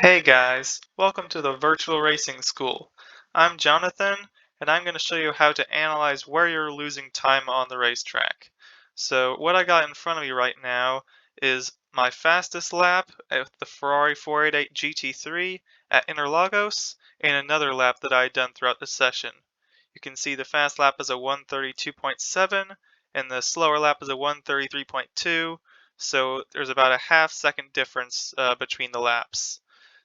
Hey guys, welcome to the Virtual Racing School. I'm Jonathan, and I'm going to show you how to analyze where you're losing time on the racetrack. So what I got in front of me right now is my fastest lap at the Ferrari 488 GT3 at Interlagos, and another lap that I had done throughout the session. You can see the fast lap is a 132.7, and the slower lap is a 133.2, so there's about a half-second difference between the laps.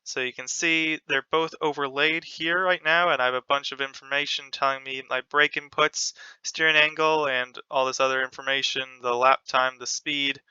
So you can see they're both overlaid here right now, and I have a bunch of information telling me my brake inputs, steering angle, and all this other information, the lap time, the speed,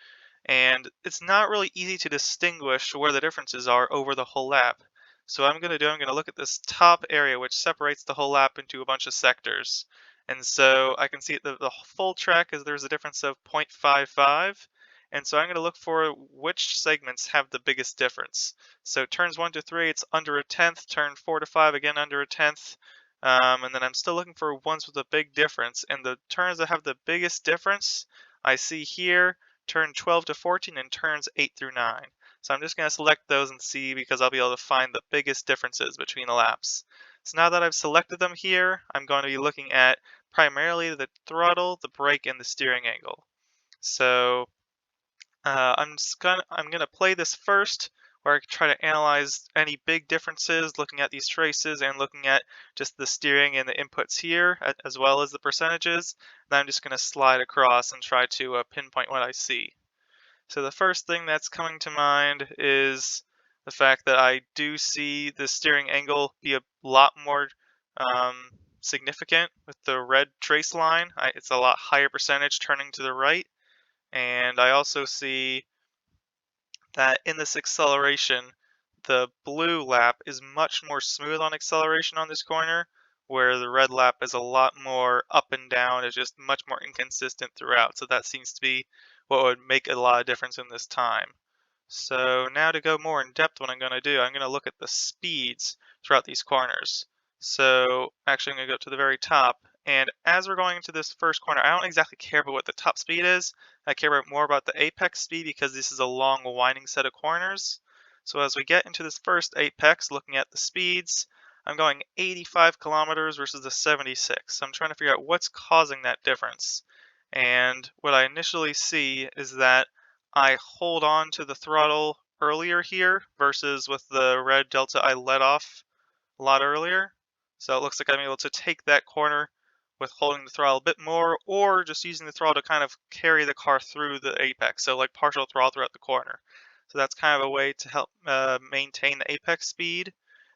and it's not really easy to distinguish where the differences are over the whole lap. So what I'm going to look at this top area which separates the whole lap into a bunch of sectors. And so I can see the full track is there's a difference of 0.55. And so I'm going to look for which segments have the biggest difference. So turns 1 to 3, it's under a tenth. Turn 4 to 5, again under a tenth. And then I'm still looking for ones with a big difference. And the turns that have the biggest difference, I see here turn 12 to 14, and turns 8 through 9. So I'm just going to select those and see because I'll be able to find the biggest differences between the laps. So now that I've selected them here, I'm going to be looking at primarily the throttle, the brake, and the steering angle. So I'm gonna play this first, where I try to analyze any big differences, looking at these traces and looking at just the steering and the inputs here, as well as the percentages. Then I'm just gonna slide across and try to pinpoint what I see. So the first thing that's coming to mind is the fact that I do see the steering angle be a lot more um, significant with the red trace line. It's a lot higher percentage turning to the right. And I also see that in this acceleration, the blue lap is much more smooth on acceleration on this corner, where the red lap is a lot more up and down, it's just much more inconsistent throughout. So that seems to be what would make a lot of difference in this time. So now to go more in depth, what I'm going to do, I'm going to look at the speeds throughout these corners. So actually I'm going to go to the very top. And as we're going into this first corner, I don't exactly care about what the top speed is. I care more about the apex speed because this is a long winding set of corners. So as we get into this first apex, looking at the speeds, I'm going 85 kilometers versus the 76. So I'm trying to figure out what's causing that difference. And what I initially see is that I hold on to the throttle earlier here versus with the red delta I let off a lot earlier. So it looks like I'm able to take that corner with holding the throttle a bit more, or just using the throttle to kind of carry the car through the apex, so like partial throttle throughout the corner. So that's kind of a way to help maintain the apex speed.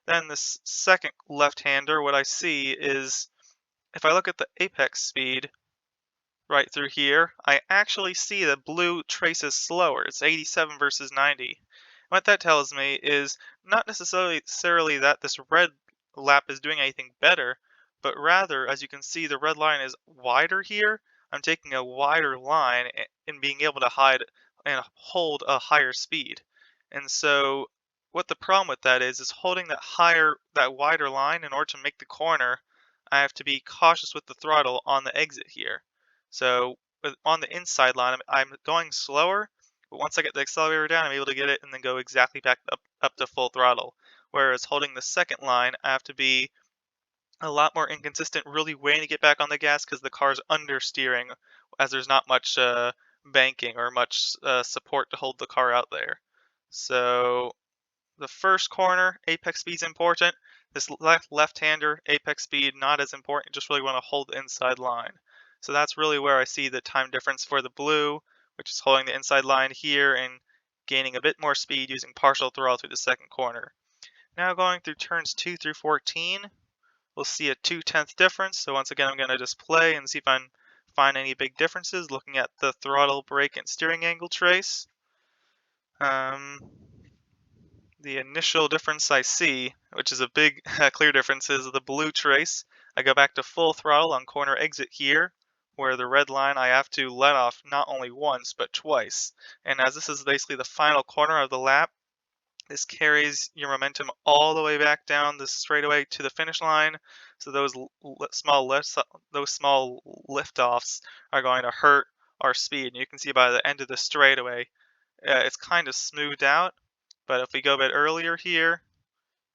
Then this second left-hander, what I see is if I look at the apex speed, right through here, I actually see the blue traces slower. It's 87 versus 90. What that tells me is not necessarily that this red lap is doing anything better, but rather, as you can see, the red line is wider here. I'm taking a wider line and being able to hide and hold a higher speed. And so what the problem with that is holding that wider line in order to make the corner, I have to be cautious with the throttle on the exit here. So on the inside line, I'm going slower, but once I get the accelerator down, I'm able to get it and then go exactly back up to full throttle. Whereas holding the second line, I have to be a lot more inconsistent, really waiting to get back on the gas because the car's understeering, as there's not much banking or much support to hold the car out there. So the first corner, apex speed's important. This left-hander, apex speed, not as important. Just really want to hold the inside line. So that's really where I see the time difference for the blue, which is holding the inside line here and gaining a bit more speed using partial throttle through the second corner. Now going through turns 2 through 14, we'll see a 2/10 difference. So once again, I'm going to just play and see if I can find any big differences looking at the throttle, brake, and steering angle trace. The initial difference I see, which is a big clear difference, is the blue trace. I go back to full throttle on corner exit here, where the red line I have to let off not only once, but twice. And as this is basically the final corner of the lap, this carries your momentum all the way back down the straightaway to the finish line. So those small lift-offs are going to hurt our speed. And you can see by the end of the straightaway, it's kind of smoothed out. But if we go a bit earlier here,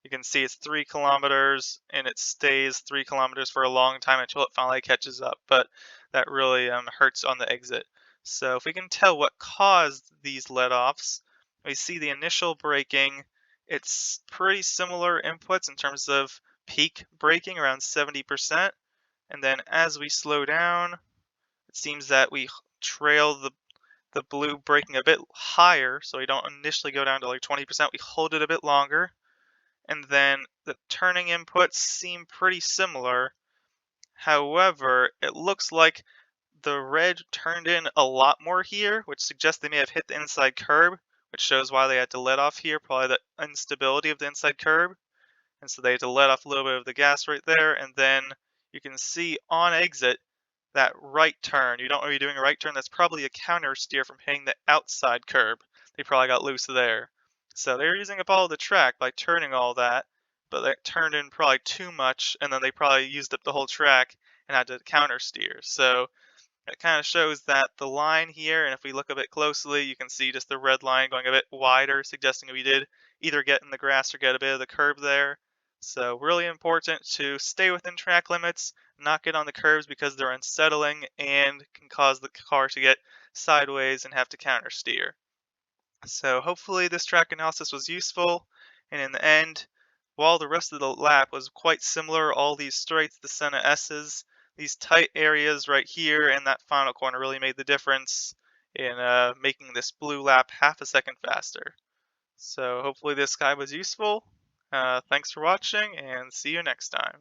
you can see it's 3 kilometers and it stays 3 kilometers for a long time until it finally catches up. But that really hurts on the exit. So if we can tell what caused these let-offs, we see the initial braking. It's pretty similar inputs in terms of peak braking, around 70%. And then as we slow down, it seems that we trail the blue braking a bit higher, so we don't initially go down to like 20%. We hold it a bit longer. And then the turning inputs seem pretty similar. However, it looks like the red turned in a lot more here, which suggests they may have hit the inside curb, which shows why they had to let off here, probably the instability of the inside curb. And so they had to let off a little bit of the gas right there. And then you can see on exit that right turn. You don't want to be doing a right turn. That's probably a counter steer from hitting the outside curb. They probably got loose there. So they're using up all the track by turning all that, but they turned in probably too much, and then they probably used up the whole track and had to counter steer. So it kind of shows that the line here, and if we look a bit closely, you can see just the red line going a bit wider, suggesting we did either get in the grass or get a bit of the curb there. So really important to stay within track limits, not get on the curbs because they're unsettling and can cause the car to get sideways and have to counter steer. So hopefully this track analysis was useful, and in the end, while the rest of the lap was quite similar, all these straights, the Senna S's, these tight areas right here and that final corner really made the difference in making this blue lap half a second faster. So hopefully this guide was useful. Thanks for watching, and see you next time.